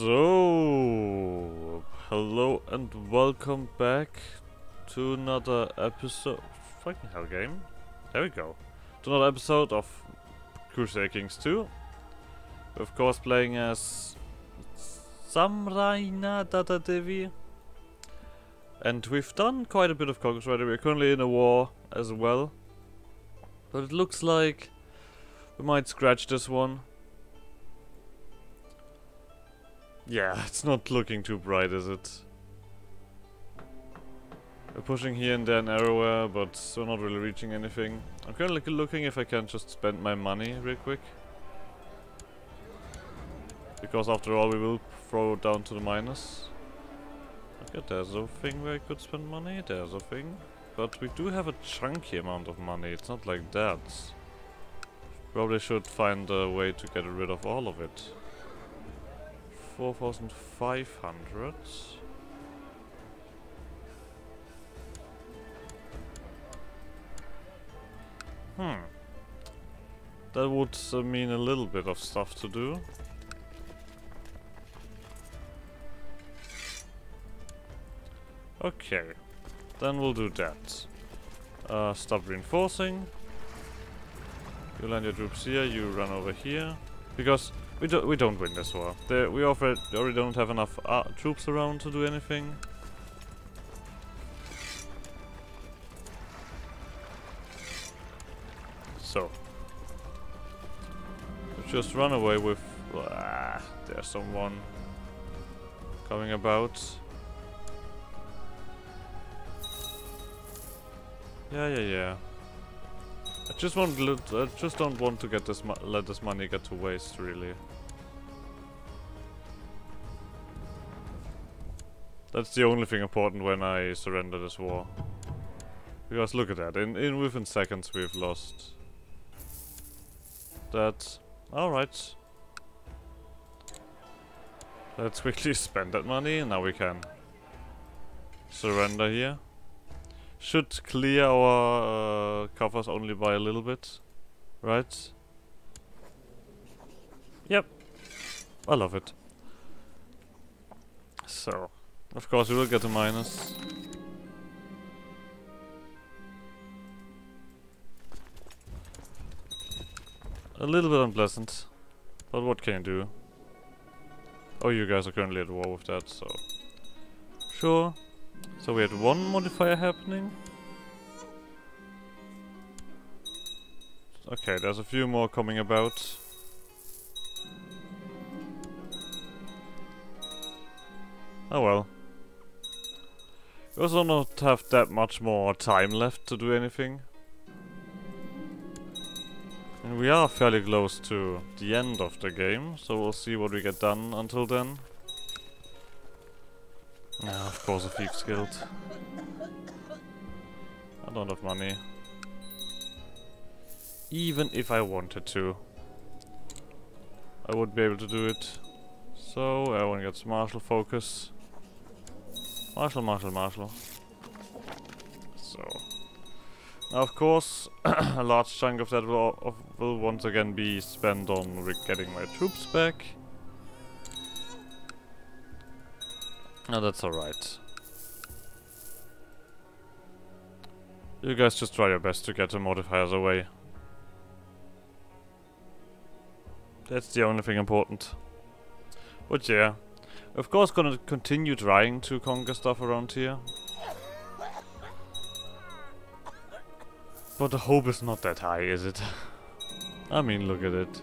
So, hello and welcome back to another episode. Fucking hell, game. There we go. To another episode of Crusader Kings 2. We're of course playing as Samraina Data Devi. And we've done quite a bit of conquest already. We're currently in a war as well. But it looks like we might scratch this one. Yeah, it's not looking too bright, is it? We're pushing here and there and everywhere, but we're not really reaching anything. I'm currently looking if I can just spend my money real quick. Because after all, we will throw it down to the minus. Okay, there's a thing where I could spend money, there's a thing. But we do have a chunky amount of money, it's not like that. Probably should find a way to get rid of all of it. 4,500. That would mean a little bit of stuff to do. Okay, then we'll do that. Stop reinforcing. You land your troops here, you run over here. Because we don't win this war. We already don't have enough troops around to do anything. So just run away with. There's someone coming about. Yeah. I just don't want to get this let this money get to waste, really. That's the only thing important when I surrender this war. Because look at that, within seconds we've lost that. Alright. Let's quickly spend that money and now we can surrender here. Should clear our coffers only by a little bit, right? Yep, I love it. So, of course we will get a minus. A little bit unpleasant, but what can you do? Oh, you guys are currently at war with that, so sure. So we had one modifier happening. Okay, there's a few more coming about. Oh well. We also don't have that much more time left to do anything. And we are fairly close to the end of the game, so we'll see what we get done until then. Of course, a Thieves Guild. I don't have money. Even if I wanted to, I wouldn't be able to do it. So, everyone gets martial focus. Martial. So, now of course, a large chunk of that will once again be spent on getting my troops back. No, that's alright. You guys just try your best to get the modifiers away. That's the only thing important. But yeah, of course gonna continue trying to conquer stuff around here. But the hope is not that high, is it? I mean, look at it.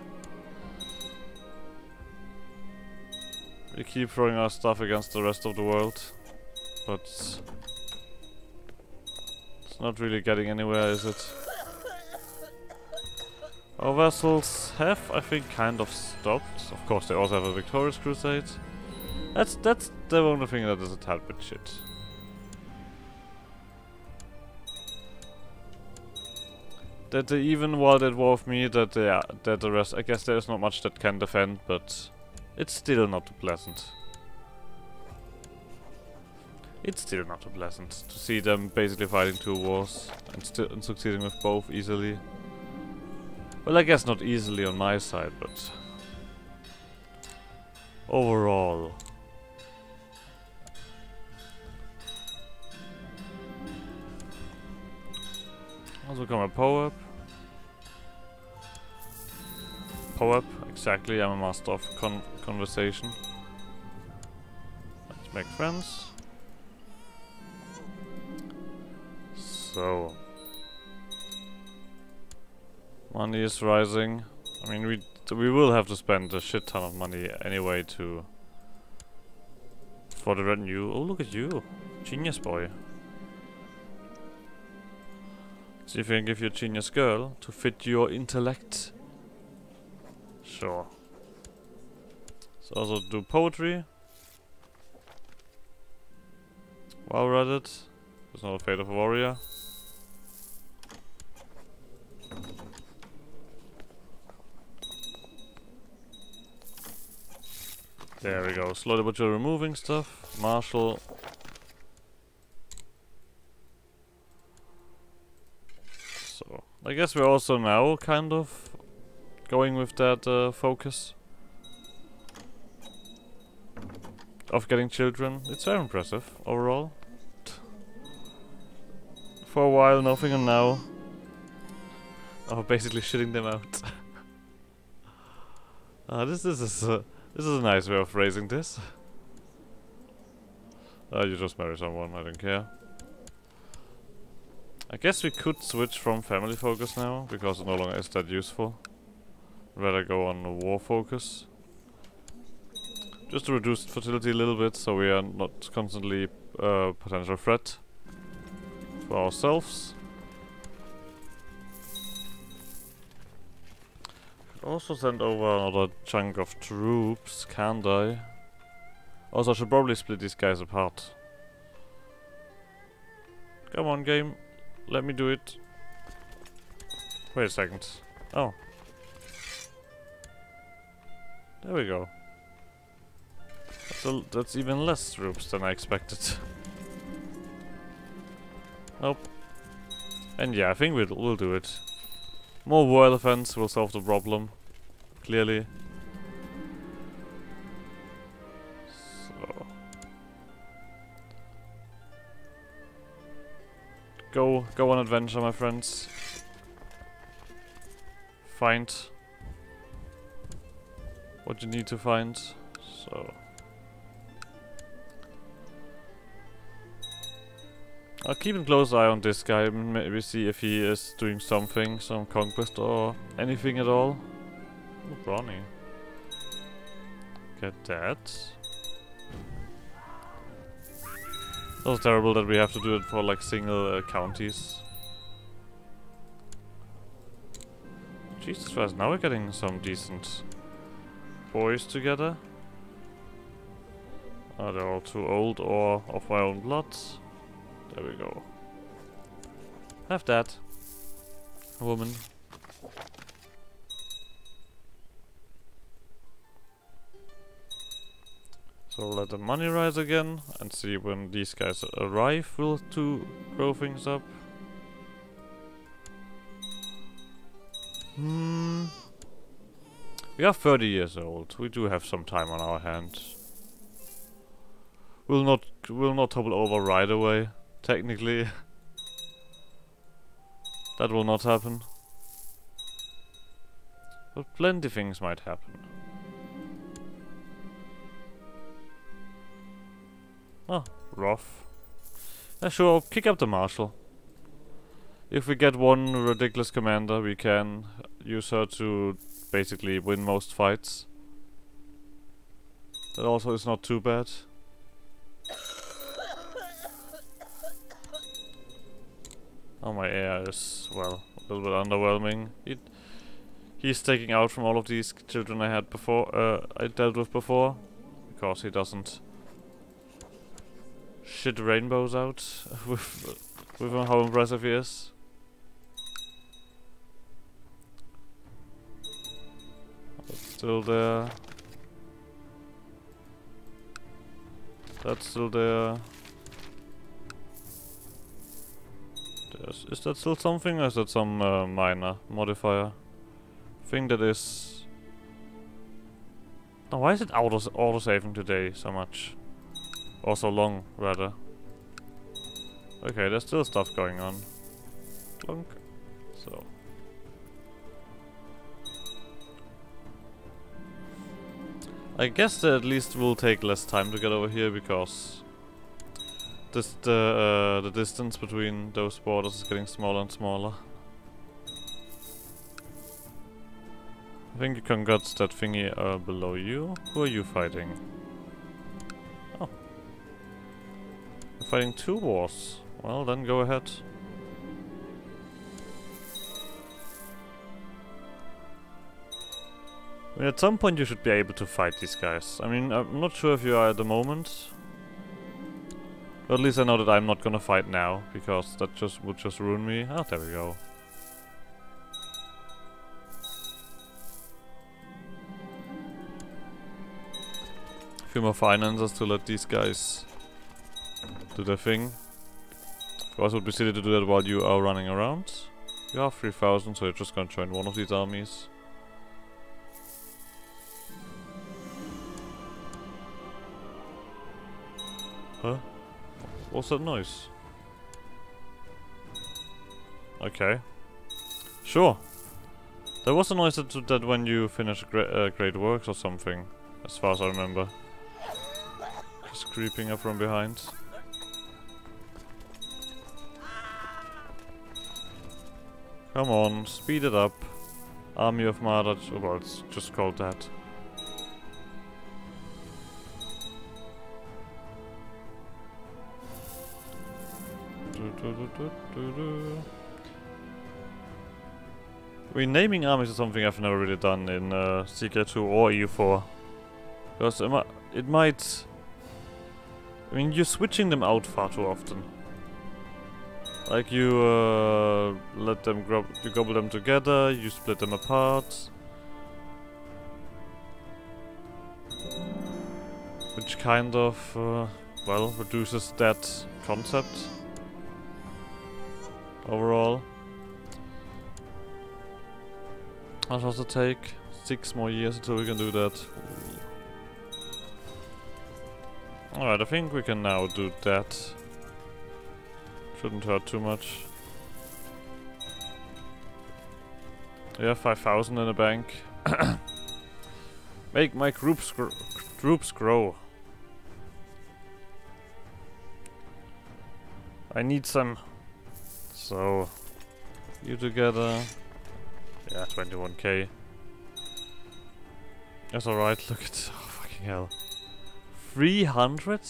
We keep throwing our stuff against the rest of the world, but it's not really getting anywhere, is it? Our vessels have, I think, kind of stopped. Of course, they also have a victorious crusade. That's the only thing that is a tad bit shit. That they even while at war with me, that the rest, I guess there's not much that can defend, but it's still not too pleasant. It's still not too pleasant to see them basically fighting two wars and succeeding with both easily. Well, I guess not easily on my side, but overall. Also become a power-up. Power-up, exactly, I'm a master of conversation. Let's make friends. So... money is rising. I mean, we will have to spend a shit ton of money anyway for the retinue. Oh, look at you. Genius boy. See if I can give you a genius girl to fit your intellect. Sure. So also do poetry. Wow, Reddit. There's not a fate of a warrior. There we go. Slowly but you're removing stuff. Marshall. So I guess we're also now kind of going with that focus of getting children. It's very impressive overall. For a while nothing, and now basically shitting them out. This is a nice way of phrasing this. You just marry someone, I don't care. I guess we could switch from family focus now, because it no longer is that useful. Rather go on a war focus. Just to reduce fertility a little bit, so we are not constantly a potential threat for ourselves. Could also send over another chunk of troops, can't I? Also, I should probably split these guys apart. Come on, game. Let me do it. Wait a second. Oh. There we go. That's even less troops than I expected. Nope. And yeah, I think we'll do it. More war elephants will solve the problem. Clearly. So. Go on adventure, my friends. Find what you need to find. So. I'll keep a close eye on this guy, maybe see if he is doing something, some conquest or anything at all. Oh, Brawny. Get that. It's also terrible that we have to do it for like single counties. Jesus Christ, now we're getting some decent boys together. They're all too old or of my own blood. There we go. Have that. Woman. So let the money rise again and see when these guys arrive to grow things up. We are 30 years old. We do have some time on our hands. We'll not topple over right away. Technically, that will not happen. But plenty things might happen. Oh, rough. Sure, kick up the marshal. If we get one ridiculous commander, we can use her to basically win most fights. That also is not too bad. Oh, my AI is, well, a little bit underwhelming. He's taking out from all of these children I had before, I dealt with before, because he doesn't shit rainbows out with how impressive he is. That's still there. That's still there. Is that still something, or is that some minor modifier? I think that is Now, why is it auto-saving today so much? Or so long, rather. Okay, there's still stuff going on. Clunk. So. I guess that at least will take less time to get over here because the distance between those borders is getting smaller and smaller. I think you can get that thingy below you. Who are you fighting? Oh. You're fighting 2 wars. Well, then go ahead. I mean, at some point you should be able to fight these guys. I mean, I'm not sure if you are at the moment. But at least I know that I'm not gonna fight now, because that would just ruin me. Oh, there we go. A few more finances to let these guys do their thing. Of course, it would be silly to do that while you are running around. You have 3,000, so you're just gonna join one of these armies. Huh? What's that noise? Okay. Sure. There was a noise that when you finish great works or something, as far as I remember. Just creeping up from behind. Come on, speed it up. Army of Murder. Oh, well, it's just called that. I mean, naming armies is something I've never really done in CK2 or EU4. Because it might... I mean, you're switching them out far too often. Like you let them you gobble them together, you split them apart. Which kind of, well, reduces that concept. Overall. How does it take? 6 more years until we can do that. Alright, I think we can now do that. Shouldn't hurt too much. Yeah, 5,000 in the bank. Make my troops grow. I need some. So, you together. Yeah, 21k. That's alright, look at... Oh, fucking hell. 300?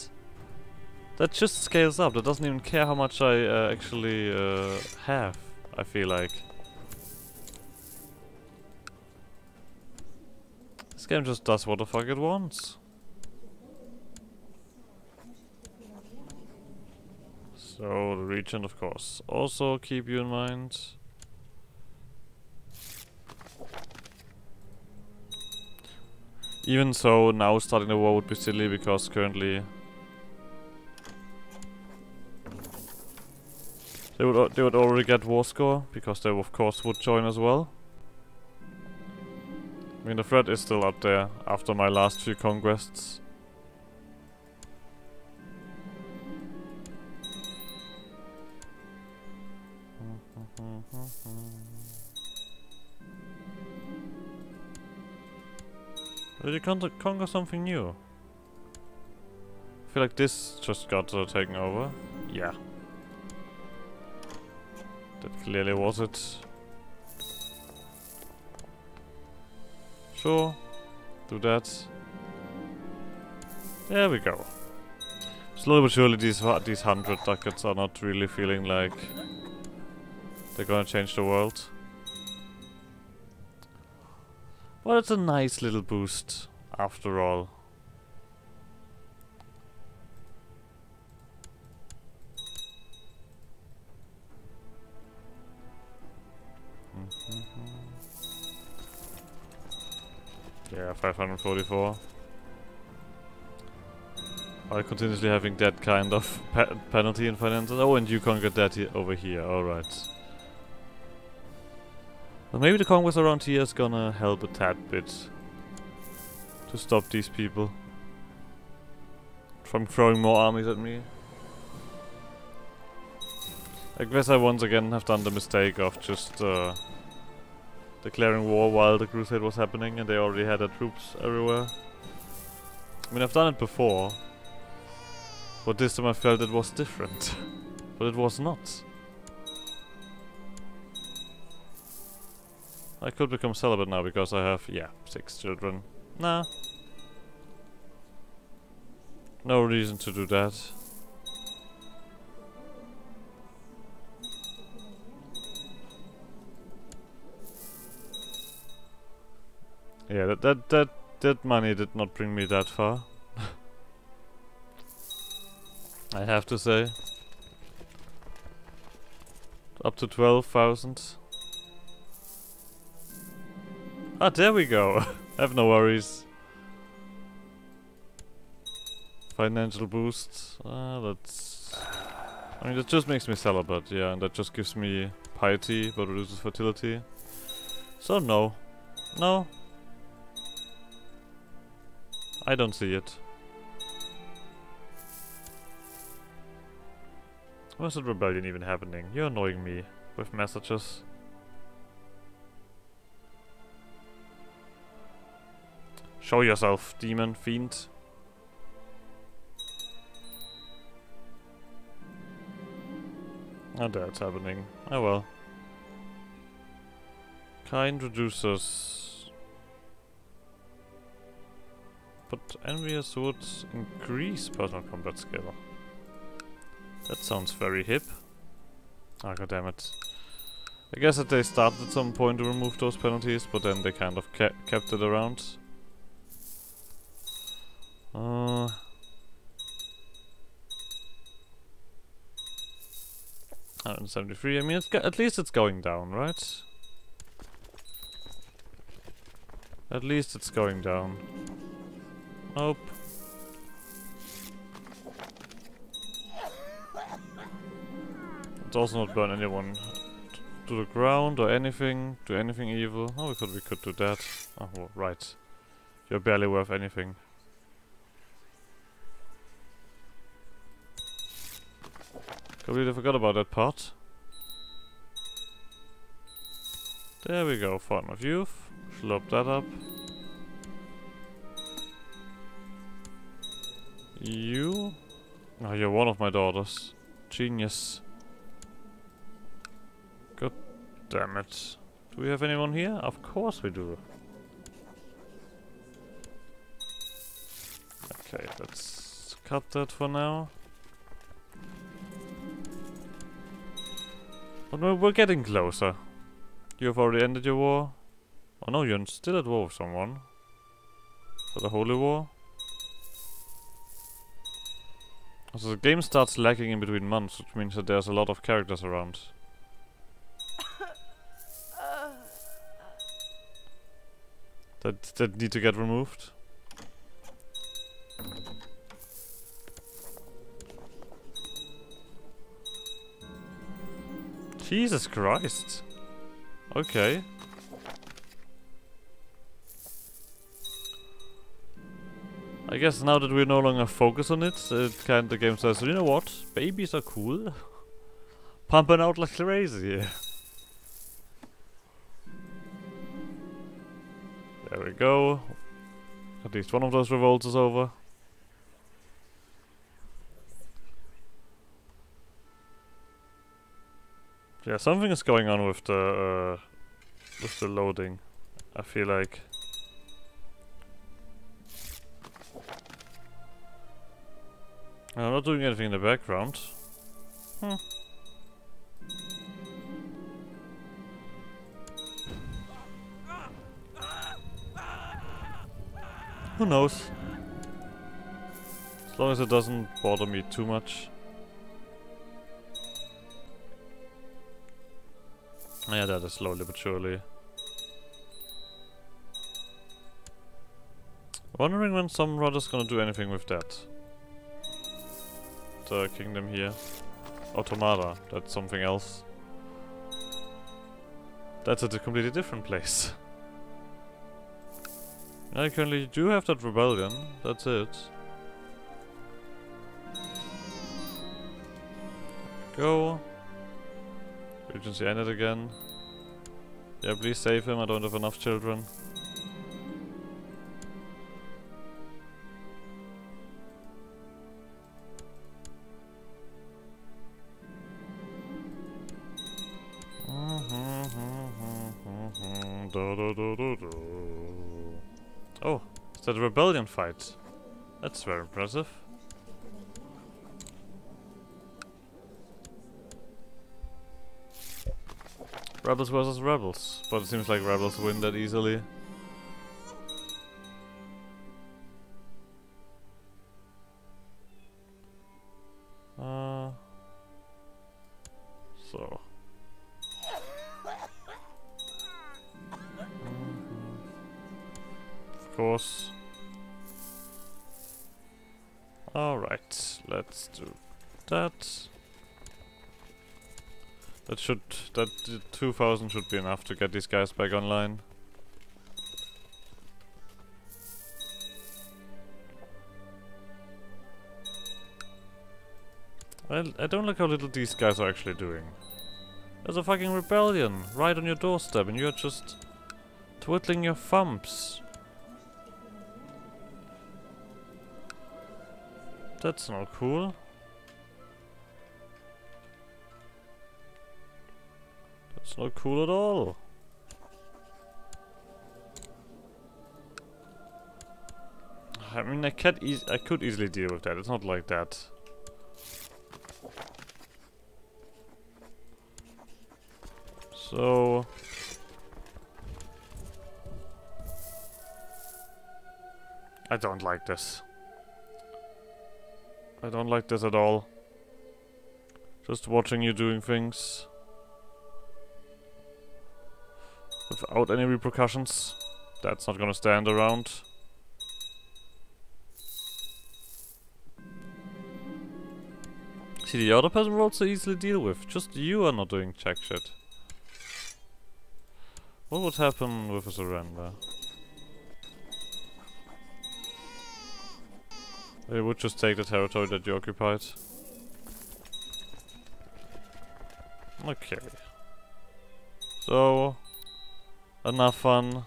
That just scales up, that doesn't even care how much I actually have, I feel like. This game just does what the fuck it wants. So, the region, of course. Also keep you in mind. Even so, now starting the war would be silly because currently they would already get war score because they of course would join as well. I mean, the threat is still up there after my last few conquests. Did you conquer something new? I feel like this just got taken over. Yeah. That clearly was it. Sure. Do that. There we go. Slowly but surely these 100 ducats are not really feeling like they're gonna change the world. Well, it's a nice little boost, after all. Yeah, 544. While continuously having that kind of penalty in finances. Oh, and you conquered that over here, alright. Well, maybe the conquest around here is gonna help a tad bit. to stop these people from throwing more armies at me. I guess I once again have done the mistake of just declaring war while the crusade was happening and they already had their troops everywhere. I mean, I've done it before, but this time I felt it was different. But it was not. I could become celibate now because I have, yeah, 6 children. Nah. No reason to do that. Yeah, that money did not bring me that far. I have to say. Up to 12,000. Ah, there we go. Have no worries. Financial boost. That's... I mean, that just makes me celibate, yeah, and that just gives me piety, but reduces fertility. So no. No. I don't see it. Where's the rebellion even happening? You're annoying me with messages. Show yourself, demon, fiend. Oh, that's happening. Oh well. Kind reducers. But envious would increase personal combat skill. That sounds very hip. Ah, goddammit. I guess that they started at some point to remove those penalties, but then they kind of kept it around. 173. I mean, at least it's going down, right? At least it's going down. Nope. Let's also not burn anyone to the ground or anything. Do anything evil. Oh, we could do that. Oh, well, right. You're barely worth anything. Completely forgot about that part. There we go. Fountain of Youth. Slurp that up. You? Oh, you're one of my daughters. Genius. God damn it. Do we have anyone here? Of course we do. Okay, let's cut that for now. But no, we're getting closer. You have already ended your war. Oh no, you're still at war with someone. For the Holy War. So the game starts lagging in between months, which means that there's a lot of characters around. That need to get removed. Jesus Christ. Okay. I guess now that we no longer focus on it, the game says, you know what? Babies are cool. Pumping out like crazy. There we go. At least one of those revolts is over. Yeah, something is going on with the loading. I feel like. I'm not doing anything in the background. Who knows? As long as it doesn't bother me too much. Yeah, that is slowly but surely. Wondering when some Rudder's gonna do anything with that. The kingdom here. Automata, that's something else. That's at a completely different place. I currently do have that rebellion, that's it. Go. Regency ended again. Yeah, please save him, I don't have enough children. Oh, is that a rebellion fight? That's very impressive. Rebels versus rebels, but it seems like rebels win that easily. So. Of course. Alright, let's do that. That 2000 should be enough to get these guys back online. I don't like how little these guys are actually doing. There's a fucking rebellion right on your doorstep and you're just twiddling your thumbs. That's not cool. That's not cool at all. I mean, I could easily deal with that. It's not like that. So I don't like this. I don't like this at all. Just watching you doing things without any repercussions. That's not gonna stand around. See, the other person will also easily deal with. Just you are not doing jack shit. What would happen with a surrender? They would just take the territory that you occupied. Okay. So, enough fun.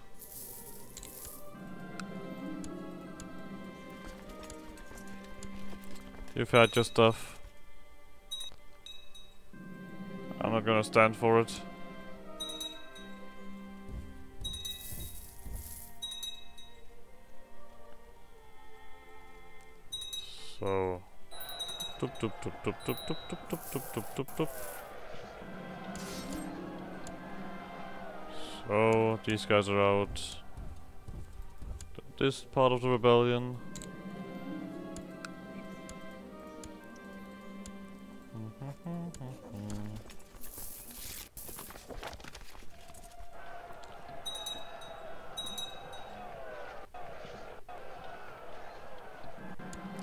You've had your stuff. I'm not gonna stand for it. So, doop doop doop doop doop doop doop doop doop doop doop. So these guys are out. This part of the rebellion.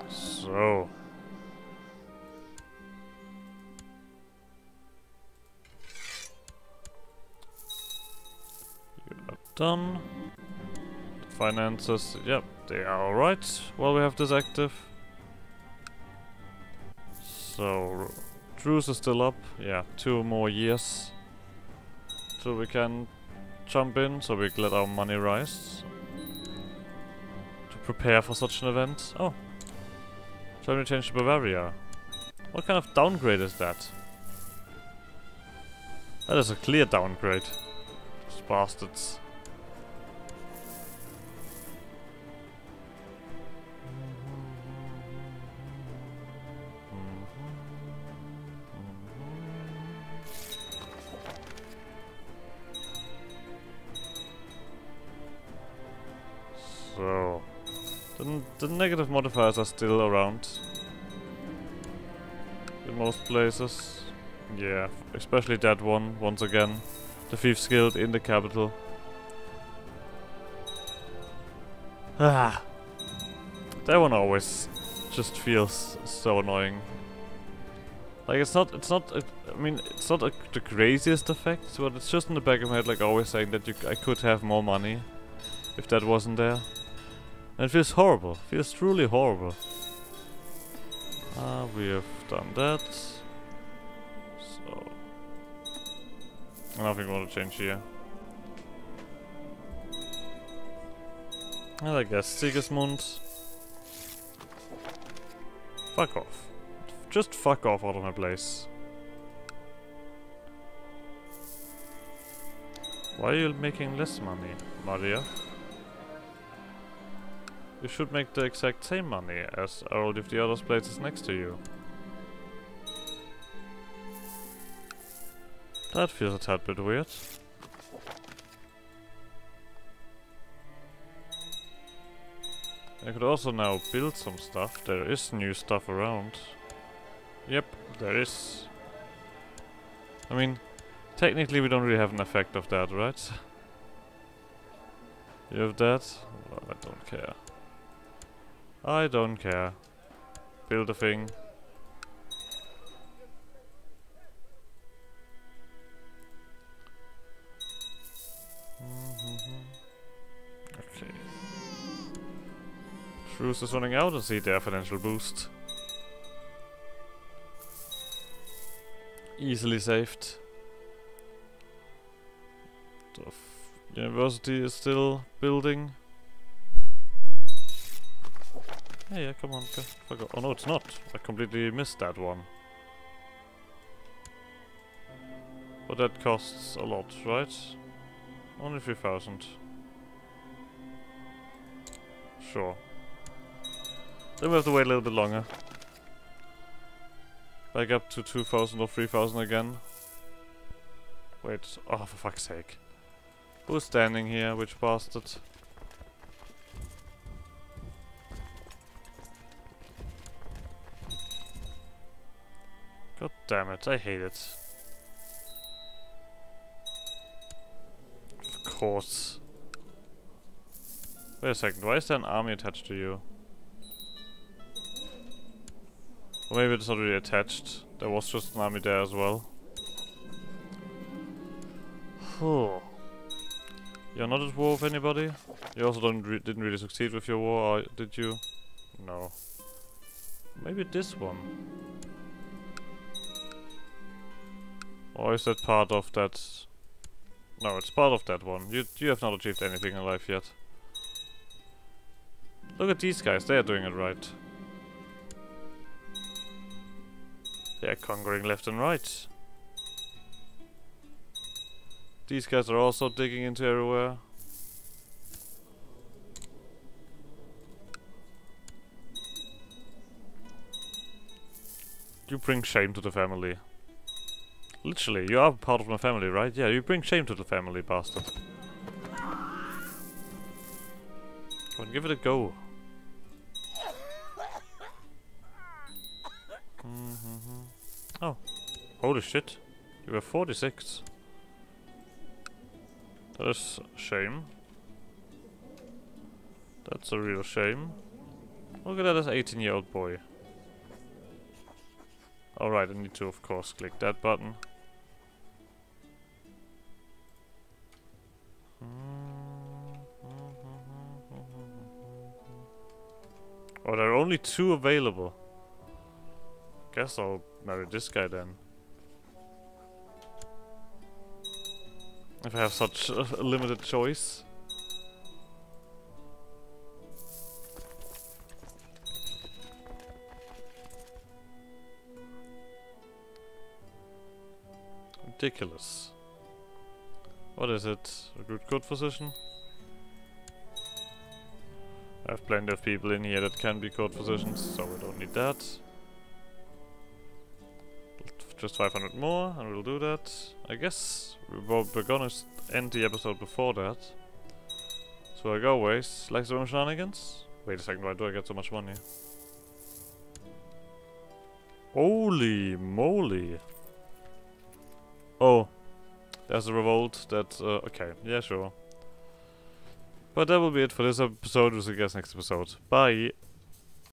So. You are done. The finances, yep, they are alright while we have this active. So, truce is still up. Yeah, 2 more years till we can jump in, so we let our money rise to prepare for such an event. Oh. Germany changed to Bavaria. What kind of downgrade is that? That is a clear downgrade. Those bastards. So, the negative modifiers are still around in most places. Yeah, especially that one, once again. The Thief's Guild in the capital. Ah, that one always just feels so annoying. Like it's not I mean, it's not the craziest effect, but it's just in the back of my head, like always saying that I could have more money if that wasn't there. And it feels horrible. It feels truly horrible. We have done that. So... nothing we want to change here. And I guess Sigismund. Fuck off. Just fuck off out of my place. Why are you making less money, Maria? You should make the exact same money as all of the other places next to you. That feels a tad bit weird. I could also now build some stuff. There is new stuff around. Yep, there is. I mean, technically we don't really have an effect of that, right? You have that? Well, I don't care. I don't care. Build a thing. Okay. Shrews is running out and see their financial boost. Easily saved. The university is still building. Yeah, come on, go. Oh no, it's not. I completely missed that one. But that costs a lot, right? Only 3,000. Sure. Then we have to wait a little bit longer. Back up to 2,000 or 3,000 again. Wait, oh for fuck's sake. Who's standing here, which bastard? God damn it, I hate it. Of course. Wait a second, why is there an army attached to you? Or maybe it's not really attached. There was just an army there as well. You're not at war with anybody? You also didn't really succeed with your war, or did you? No. Maybe this one. Or is that part of that? No, it's part of that one. You have not achieved anything in life yet. Look at these guys, they are doing it right. They are conquering left and right. These guys are also digging into everywhere. You bring shame to the family. Literally, you are part of my family, right? Yeah, you bring shame to the family, bastard. Come on, give it a go. Oh, holy shit. You were 46. That is a shame. That's a real shame. Look at that, as 18-year-old boy. Alright, I need to, of course, click that button. Oh, there are only 2 available. Guess I'll marry this guy then. If I have such a limited choice. Ridiculous. What is it? A good court physician? I have plenty of people in here that can be court physicians, so we don't need that. Just 500 more, and we'll do that. I guess we're gonna end the episode before that. So I go ways. Like some shenanigans? Wait a second, why do I get so much money? Holy moly! Oh, there's a revolt that, okay, yeah, sure. But that will be it for this episode. We'll see you guys next episode. Bye!